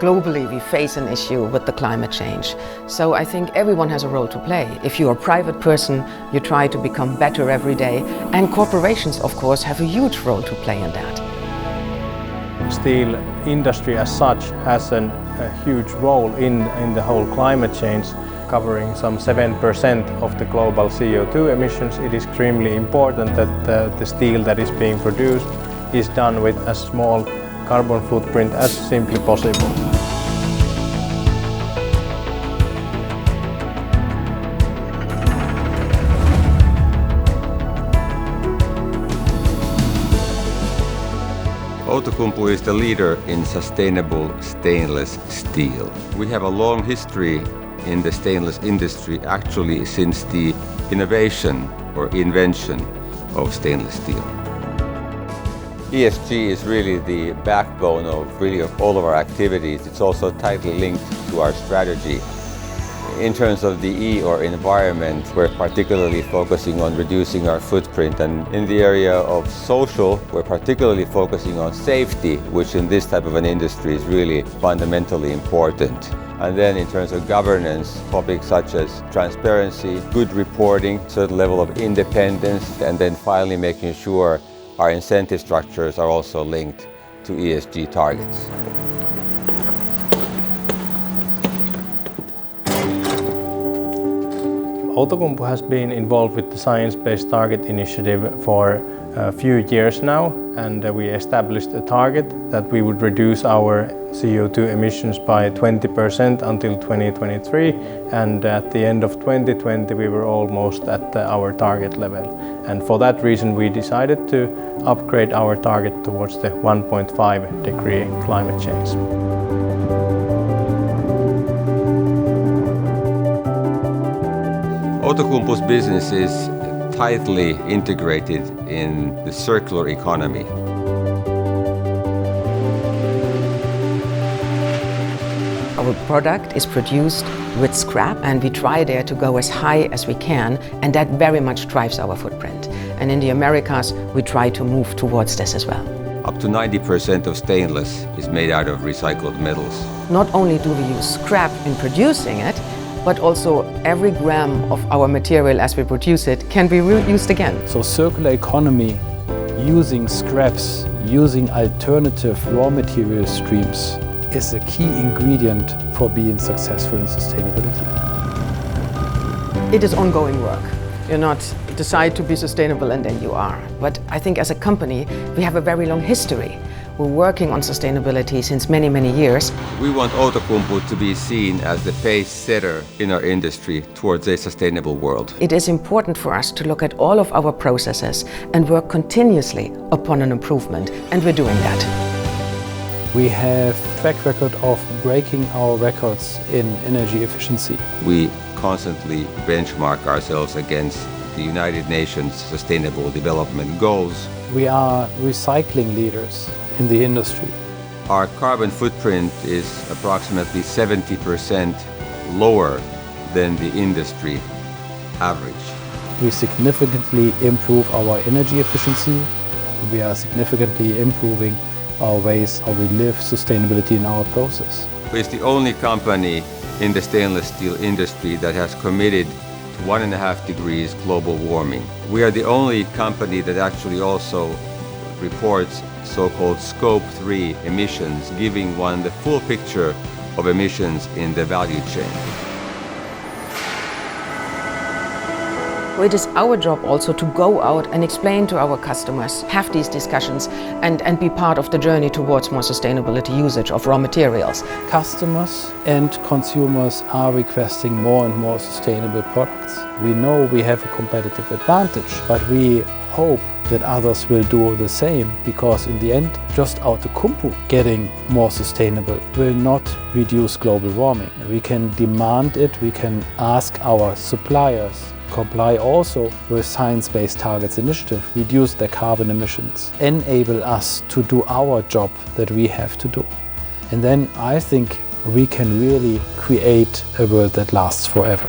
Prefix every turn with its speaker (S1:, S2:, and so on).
S1: Globally, we face an issue with the climate change. So I think everyone has a role to play. If you're a private person, you try to become better every day. And corporations, of course, have a huge role to play in that.
S2: Steel industry as such has a huge role in the whole climate change, covering some 7% of the global CO2 emissions. It is extremely important that the steel that is being produced is done with as small carbon footprint as simply possible.
S3: Outokumpu is the leader in sustainable stainless steel. We have a long history in the stainless industry, actually since the innovation or invention of stainless steel. ESG is really the backbone of all of our activities. It's also tightly linked to our strategy. In terms of the E or environment, we're particularly focusing on reducing our footprint, and in the area of social, we're particularly focusing on safety, which in this type of an industry is really fundamentally important. And then in terms of governance, topics such as transparency, good reporting, certain level of independence, and then finally making sure our incentive structures are also linked to ESG targets.
S2: Outokumpu has been involved with the Science Based Target Initiative for a few years now, and we established a target that we would reduce our CO2 emissions by 20% until 2023, and at the end of 2020 we were almost at our target level. And for that reason we decided to upgrade our target towards the 1.5 degree climate change.
S3: Outokumpu's business is tightly integrated in the circular economy.
S1: Our product is produced with scrap, and we try there to go as high as we can, and that very much drives our footprint. And in the Americas, we try to move towards this as well.
S3: Up to 90% of stainless is made out of recycled metals.
S1: Not only do we use scrap in producing it, but also every gram of our material as we produce it can be reused again.
S4: So circular economy, using scraps, using alternative raw material streams is a key ingredient for being successful in sustainability.
S1: It is ongoing work. You're not decide to be sustainable and then you are. But I think as a company, we have a very long history. We're working on sustainability since many, many years.
S3: We want Outokumpu to be seen as the pace setter in our industry towards a sustainable world.
S1: It is important for us to look at all of our processes and work continuously upon an improvement, and we're doing that.
S4: We have a track record of breaking our records in energy efficiency.
S3: We constantly benchmark ourselves against the United Nations Sustainable Development Goals.
S4: We are recycling leaders in the industry.
S3: Our carbon footprint is approximately 70% lower than the industry average.
S4: We significantly improve our energy efficiency. We are significantly improving our ways how we live sustainability in our process.
S3: We're the only company in the stainless steel industry that has committed to 1.5 degrees global warming. We are the only company that actually also reports so-called Scope 3 emissions, giving one the full picture of emissions in the value chain.
S1: It is our job also to go out and explain to our customers, have these discussions, and be part of the journey towards more sustainability usage of raw materials.
S4: Customers and consumers are requesting more and more sustainable products. We know we have a competitive advantage, but we hope that others will do the same, because in the end, just Outokumpu getting more sustainable will not reduce global warming. We can demand it, we can ask our suppliers comply also with Science-Based Targets Initiative, reduce their carbon emissions, enable us to do our job that we have to do. And then I think we can really create a world that lasts forever.